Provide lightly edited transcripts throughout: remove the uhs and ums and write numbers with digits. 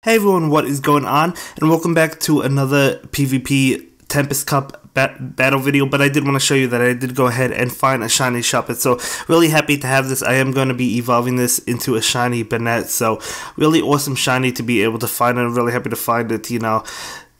Hey everyone, what is going on? And welcome back to another PvP Tempest Cup battle video. But I did want to show you that I did go ahead and find a shiny Shuppet. So really happy to have this. I am going to be evolving this into a shiny Banette. So really awesome shiny to be able to find. I'm really happy to find it,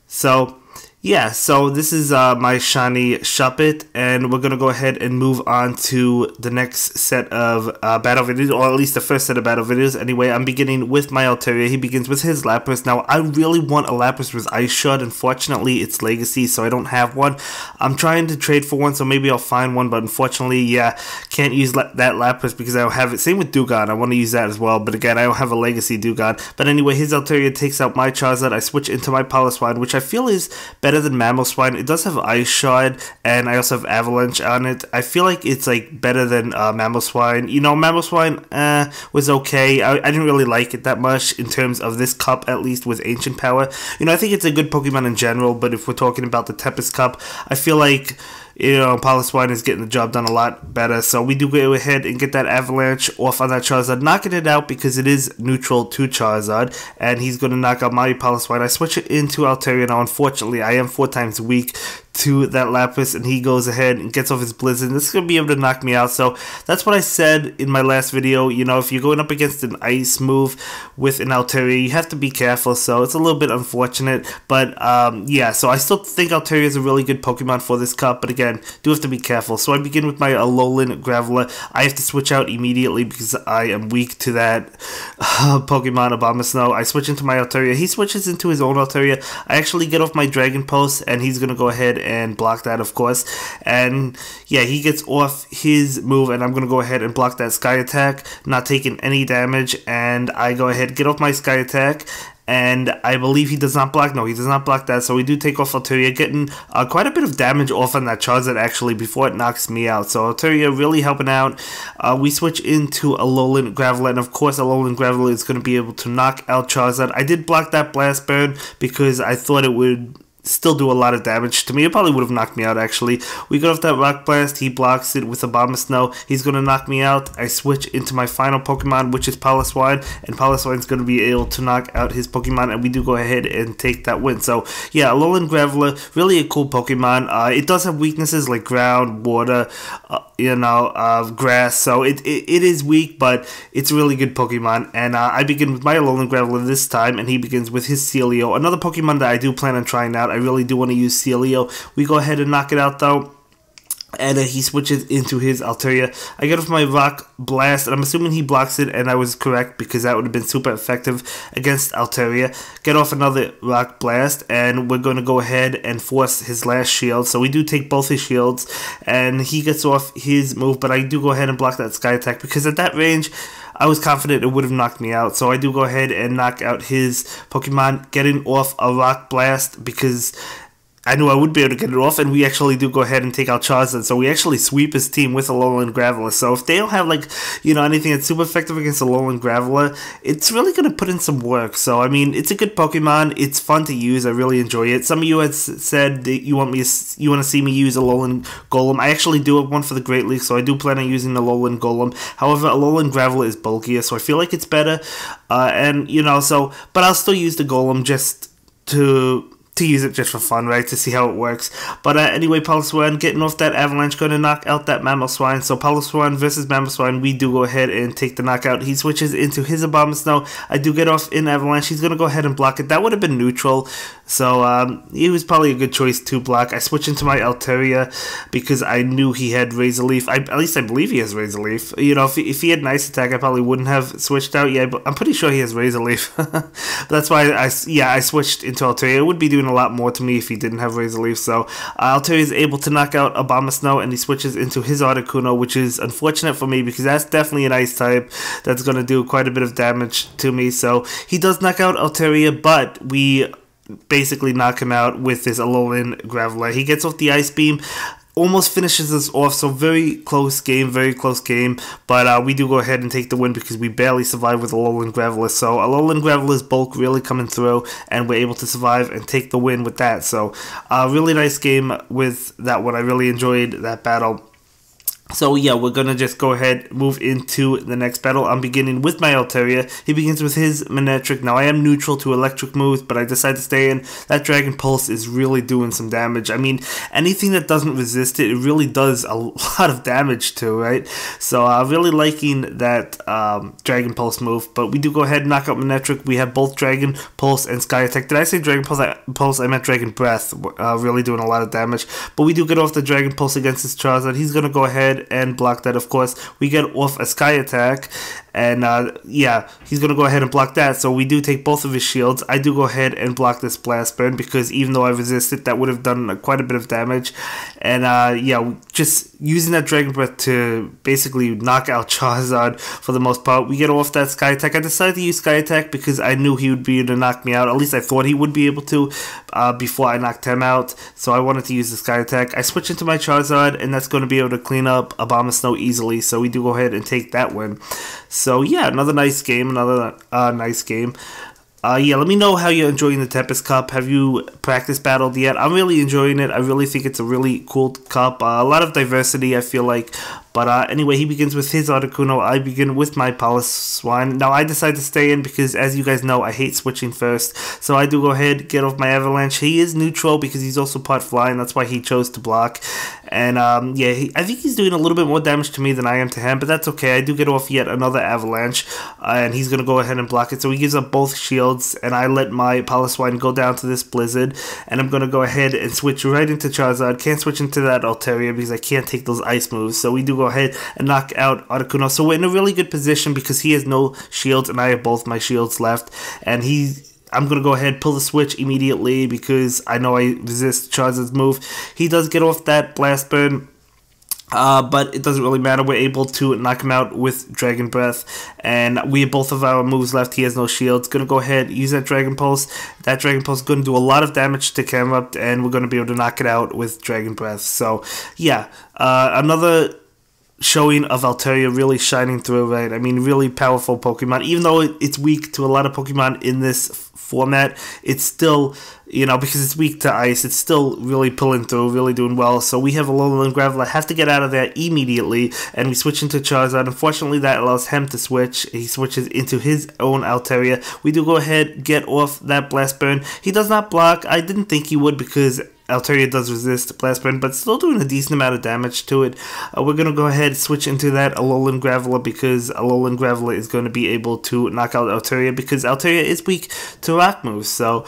So yeah, so this is my shiny Shuppet, and we're going to go ahead and move on to the next set of battle videos, or at least the first set of battle videos. Anyway, I'm beginning with my Altaria. He begins with his Lapras. Now, I really want a Lapras with Ice Shard. Unfortunately, it's Legacy, so I don't have one. I'm trying to trade for one, so maybe I'll find one, but unfortunately, yeah, can't use that Lapras because I don't have it. Same with Dewgong. I want to use that as well, but again, I don't have a Legacy Dewgong. But anyway, his Altaria takes out my Charizard. I switch into my Piloswine, which I feel is better than Mamoswine. It does have Ice Shard, and I also have Avalanche on it. I feel like it's like better than Mamoswine. Mamoswine was okay. I didn't really like it that much in terms of this cup, at least with Ancient Power. I think it's a good Pokemon in general, but if we're talking about the Tempest Cup, I feel like Piloswine is getting the job done a lot better. So we do go ahead and get that Avalanche off on that Charizard, knocking it out because it is neutral to Charizard, and he's going to knock out my Piloswine. I switch it into Altaria now. Unfortunately, I am 4 times weak to that Lapras, and he goes ahead and gets off his Blizzard. This is going to be able to knock me out. So that's what I said in my last video. If you're going up against an Ice move with an Altaria, you have to be careful. So it's a little bit unfortunate, but yeah, so I still think Altaria is a really good Pokemon for this cup, but again, do have to be careful. So I begin with my Alolan Graveler. I have to switch out immediately because I am weak to that Pokemon Abomasnow. I switch into my Altaria. He switches into his own Altaria. I actually get off my Dragon Pulse, and he's going to go ahead and block that, of course. And yeah, he gets off his move, and I'm going to go ahead and block that Sky Attack, not taking any damage. And I go ahead, get off my Sky Attack, and I believe he does not block. No, he does not block that. So we do take off Altaria, getting quite a bit of damage off on that Charizard actually before it knocks me out. So Altaria really helping out. We switch into Alolan Graveler, and of course Alolan Graveler is going to be able to knock out Charizard. I did block that Blast Burn because I thought it would still do a lot of damage to me. It probably would have knocked me out actually. We got off that Rock Blast. He blocks it with Abomasnow. He's going to knock me out. I switch into my final Pokemon, which is Piloswine, and Piloswine's going to be able to knock out his Pokemon, and we do go ahead and take that win. So yeah, Alolan Graveler, really a cool Pokemon. It does have weaknesses like ground, water, grass, so it is weak, but it's a really good Pokemon. And I begin with my Alolan Graveler this time, and he begins with his Celio, another Pokemon that I do plan on trying out. I really do want to use Celio. We go ahead and knock it out though, and he switches into his Altaria. I get off my Rock Blast, and I'm assuming he blocks it, and I was correct because that would have been super effective against Altaria. Get off another Rock Blast, and we're going to go ahead and force his last shield. So we do take both his shields, and he gets off his move, but I do go ahead and block that Sky Attack because at that range, I was confident it would have knocked me out. So I do go ahead and knock out his Pokemon, getting off a Rock Blast because I knew I would be able to get it off, and we actually do go ahead and take out Charizard. So we actually sweep his team with Alolan Graveler. So if they don't have anything that's super effective against Alolan Graveler, it's really going to put in some work. So I mean, it's a good Pokemon. It's fun to use. I really enjoy it. Some of you had said that you want to see me use Alolan Golem. I actually do have one for the Great League, so I do plan on using Alolan Golem. However, Alolan Graveler is bulkier, so I feel like it's better. But I'll still use the Golem just to use it just for fun, right? To see how it works. But anyway, Piloswine getting off that Avalanche, going to knock out that Mamoswine. So Piloswine versus Mamoswine, we do go ahead and take the knockout. He switches into his Abomasnow. I do get off in Avalanche. He's going to go ahead and block it. That would have been neutral. So he was probably a good choice to block. I switch into my Altaria because I knew he had Razor Leaf. At least I believe he has Razor Leaf. If he had Nice Attack, I probably wouldn't have switched out. Yeah, but I'm pretty sure he has Razor Leaf. That's why I switched into Altaria. It would be doing a lot more to me if he didn't have Razor Leaf. So Altaria is able to knock out Abomasnow, and he switches into his Articuno, which is unfortunate for me because that's definitely an Ice type that's going to do quite a bit of damage to me. So he does knock out Altaria, but we basically knock him out with this Alolan Graveler. He gets off the Ice Beam, almost finishes us off. So very close game, but we do go ahead and take the win because we barely survived with Alolan Graveler. So Alolan Graveler's bulk really coming through, and we're able to survive and take the win with that. So really nice game with that one. I really enjoyed that battle. So yeah, we're gonna just go ahead, move into the next battle. I'm beginning with my Altaria. He begins with his Manectric. Now I am neutral to electric moves, but I decide to stay in. That Dragon Pulse is really doing some damage. I mean, anything that doesn't resist it, it really does a lot of damage to, right? So I'm really liking that Dragon Pulse move, but we do go ahead and knock out Manectric. We have both Dragon Pulse and Sky Attack. Did I say Dragon Pulse? I meant Dragon Breath, really doing a lot of damage. But we do get off the Dragon Pulse against his Charizard. He's gonna go ahead and block that. Of course, we get off a Sky Attack, and yeah, he's gonna go ahead and block that. So we do take both of his shields. I do go ahead and block this Blast Burn because even though I resisted, that would have done quite a bit of damage. And yeah, just using that Dragon Breath to basically knock out Charizard for the most part. We get off that Sky Attack. I decided to use Sky Attack because I knew he would be able to knock me out. At least I thought he would be able to before I knocked him out. So I wanted to use the Sky Attack. I switch into my Charizard, and that's going to be able to clean up Abomasnow easily. So we do go ahead and take that win. So yeah, another nice game. Another nice game. Yeah, let me know how you're enjoying the Tempest Cup. Have you practice battled yet? I'm really enjoying it. I really think it's a really cool cup. A lot of diversity, I feel like. But anyway, he begins with his Articuno. I begin with my Piloswine. Now, I decide to stay in because, as you guys know, I hate switching first. So I do go ahead, get off my Avalanche. He is neutral because he's also part fly, and that's why he chose to block. And yeah, I think he's doing a little bit more damage to me than I am to him, but that's okay. I do get off yet another Avalanche, and he's going to go ahead and block it. So he gives up both shields, and I let my Piloswine go down to this Blizzard, and I'm going to go ahead and switch right into Charizard. Can't switch into that Altaria because I can't take those ice moves, so we do go ahead and knock out Articuno. So we're in a really good position because he has no shields, and I have both my shields left, and I'm going to go ahead and pull the switch immediately because I know I resist Charizard's move. He does get off that Blast Burn, but it doesn't really matter. We're able to knock him out with Dragon Breath, and we have both of our moves left. He has no shields. Going to go ahead, use that Dragon Pulse. That Dragon Pulse is going to do a lot of damage to Camerupt, and we're going to be able to knock it out with Dragon Breath. So, yeah, another showing of Altaria really shining through, right? I mean, really powerful Pokemon. Even though it's weak to a lot of Pokemon in this format, it's still, you know, because it's weak to ice, it's still really pulling through, really doing well. So we have a Alolan Graveler, have to get out of there immediately, and we switch into Charizard. Unfortunately, that allows him to switch. He switches into his own Altaria. We do go ahead, get off that Blast Burn. He does not block. I didn't think he would because Altaria does resist Blast Burn, but still doing a decent amount of damage to it. We're going to go ahead and switch into that Alolan Graveler because Alolan Graveler is going to be able to knock out Altaria because Altaria is weak to rock moves. So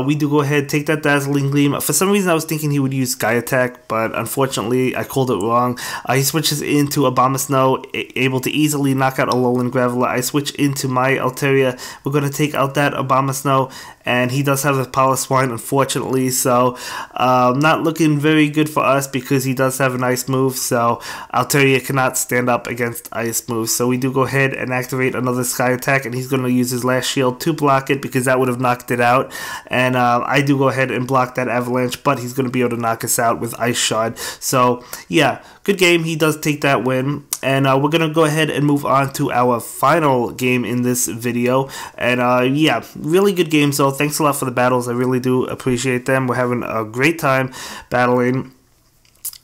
we do go ahead, take that Dazzling Gleam. For some reason I was thinking he would use Sky Attack, but unfortunately I called it wrong. He switches into Abomasnow, able to easily knock out Alolan Graveler. I switch into my Altaria. We're going to take out that Abomasnow, and he does have a Piloswine, unfortunately, so not looking very good for us because he does have an ice move, so Altaria cannot stand up against ice moves. So we do go ahead and activate another Sky Attack, and he's going to use his last shield to block it because that would have knocked it out. And I do go ahead and block that Avalanche, but he's going to be able to knock us out with Ice Shard. So yeah, good game. He does take that win. And we're going to go ahead and move on to our final game in this video. And yeah, really good game. So thanks a lot for the battles. I really do appreciate them. We're having a great time battling.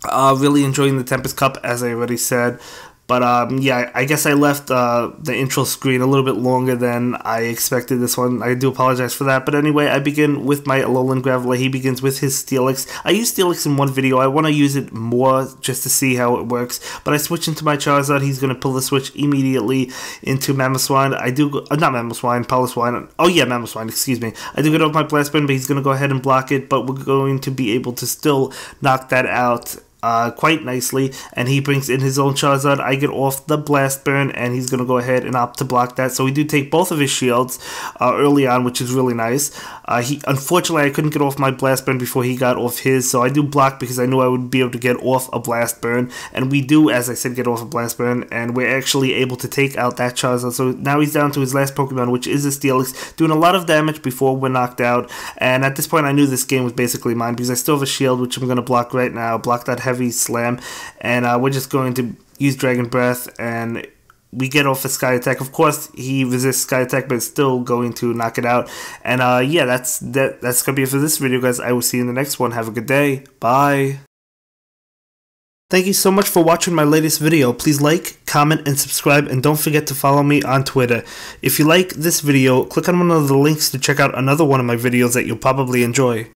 Really enjoying the Tempest Cup, as I already said. But yeah, I guess I left the intro screen a little bit longer than I expected this one. I do apologize for that. But anyway, I begin with my Alolan Graveler. He begins with his Steelix. I used Steelix in one video. I want to use it more just to see how it works. But I switch into my Charizard. He's going to pull the switch immediately into Mamoswine. I do, not Mamoswine, Piloswine. Oh yeah, Mamoswine, excuse me. I do get off my Blast Burn, but he's going to go ahead and block it. But we're going to be able to still knock that out quite nicely, and he brings in his own Charizard. I get off the Blast Burn, and he's going to go ahead and opt to block that. So we do take both of his shields early on, which is really nice. Unfortunately, I couldn't get off my Blast Burn before he got off his, so I do block because I knew I would be able to get off a Blast Burn, and we do, as I said, get off a Blast Burn, and we're actually able to take out that Charizard. So now he's down to his last Pokemon, which is a Steelix, doing a lot of damage before we're knocked out. And at this point, I knew this game was basically mine because I still have a shield, which I'm going to block right now. Block that Heavy Slam, and we're just going to use Dragon Breath, and we get off a Sky Attack. Of course, he resists Sky Attack, but it's still going to knock it out. And yeah, that's gonna be it for this video, guys. I will see you in the next one. Have a good day. Bye. Thank you so much for watching my latest video. Please like, comment, and subscribe, and don't forget to follow me on Twitter. If you like this video, click on one of the links to check out another one of my videos that you'll probably enjoy.